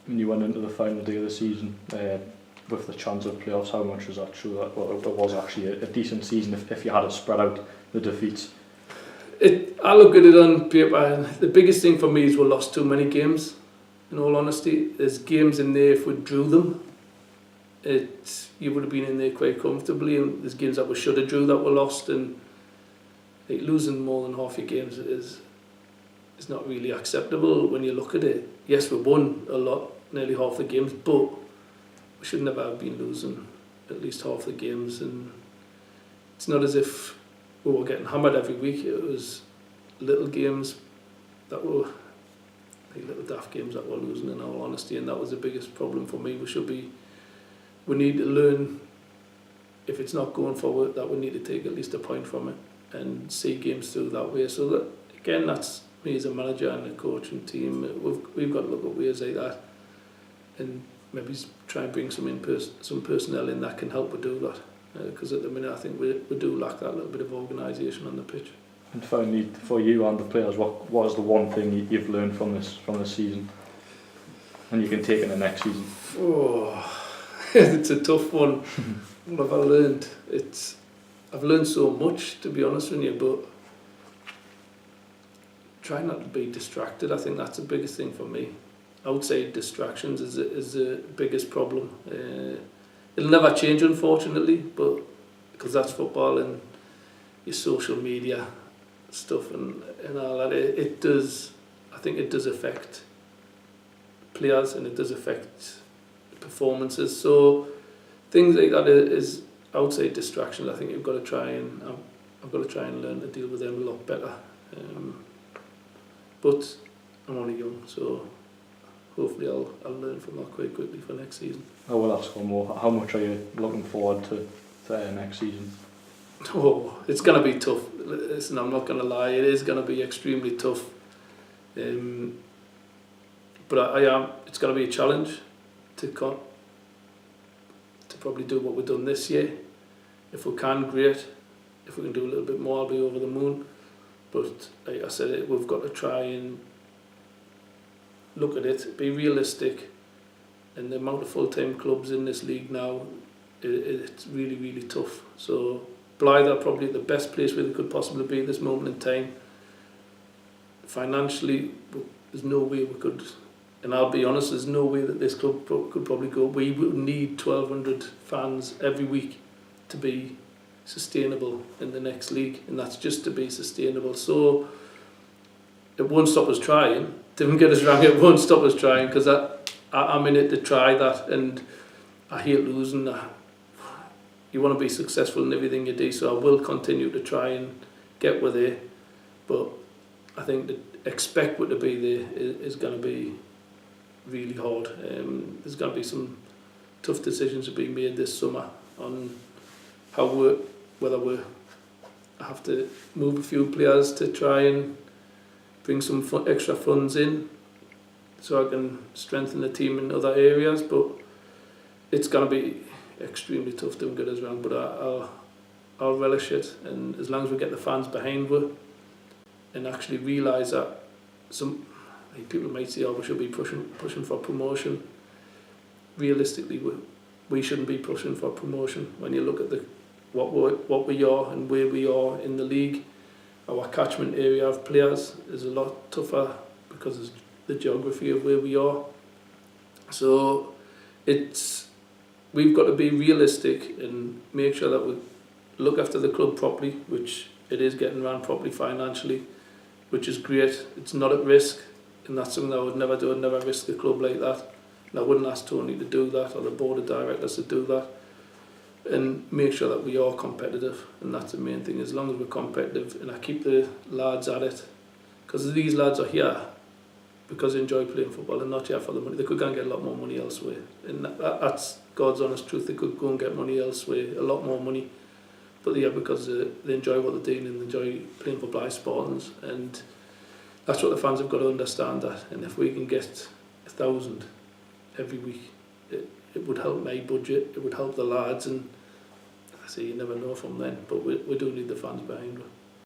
when you went into the final day of the season with the chance of playoffs, how much was that true that it was actually a decent season if you had it spread out the defeats? I look at it on paper, and the biggest thing for me is we lost too many games. In all honesty, there's games in there, if we drew them, you would have been in there quite comfortably, and there's games that we should have drew that were lost, and like, losing more than half your games is not really acceptable when you look at it. Yes, we won a lot, nearly half the games, but we should never have been losing at least half the games, and it's not as if we were getting hammered every week. It was little games that were like little daft games that we're losing, in all honesty, and that was the biggest problem for me. We need to learn, if it's not going forward, that we need to take at least a point from it and see games through that way. So that, again, that's me as a manager and a coach and team. We've got to look at ways like that and maybe try and bring some personnel in that can help us do that. Because at the minute I think we do lack that little bit of organisation on the pitch. And finally, for you and the players, what is the one thing you've learned from this season, and you can take in the next season? Oh, it's a tough one. What have I learned? I've learned so much, to be honest with you, but try not to be distracted. I think that's the biggest thing for me. Outside distractions is the biggest problem. It'll never change, unfortunately, but because that's football and your social media stuff and all that, it does. I think it does affect players and it does affect performances. So things like that is outside distractions. I think I've got to try and learn to deal with them a lot better. But I'm only young, so hopefully I'll learn from that quite quickly for next season. I will ask one more. How much are you looking forward to next season? Oh, it's going to be tough. Listen, I'm not going to lie. It is going to be extremely tough. But it's going to be a challenge to probably do what we've done this year. If we can, great. If we can do a little bit more, I'll be over the moon. But like I said, we've got to try and look at it, be realistic, and the amount of full-time clubs in this league now, it's really, really tough. So Blythe are probably the best place where they could possibly be at this moment in time. Financially, there's no way we could, and I'll be honest, there's no way that this club could probably go. We would need 1,200 fans every week to be sustainable in the next league, and that's just to be sustainable. So it won't stop us trying. Don't get us wrong, it won't stop us trying, because I'm in it to try that, and I hate losing. You want to be successful in everything you do, so I will continue to try and get with there. But I think that expect what to be there is going to be really hard. There's going to be some tough decisions to be made this summer on whether we have to move a few players to try and bring some extra funds in so I can strengthen the team in other areas, but it's going to be extremely tough, don't get us wrong, but I'll relish it, and as long as we get the fans behind us and actually realise that some people might say, oh, we should be pushing for promotion. Realistically, we shouldn't be pushing for promotion. When you look at what we are and where we are in the league, our catchment area of players is a lot tougher because of the geography of where we are. So we've got to be realistic and make sure that we look after the club properly, which it is getting run properly financially, which is great. It's not at risk, and that's something that I would never do. I'd never risk the club like that. And I wouldn't ask Tony to do that or the board of directors to do that. And make sure that we are competitive, and that's the main thing. As long as we're competitive, and I keep the lads at it, because these lads are here because they enjoy playing football and not here for the money. They could go and get a lot more money elsewhere, and that's God's honest truth. They could go and get money elsewhere, a lot more money, but they're here because they enjoy what they're doing and they enjoy playing for Blythe Spartans, and that's what the fans have got to understand. That, and if we can get 1,000 every week, it would help my budget, it would help the lads, and I say you never know from then, but we do need the fans behind us.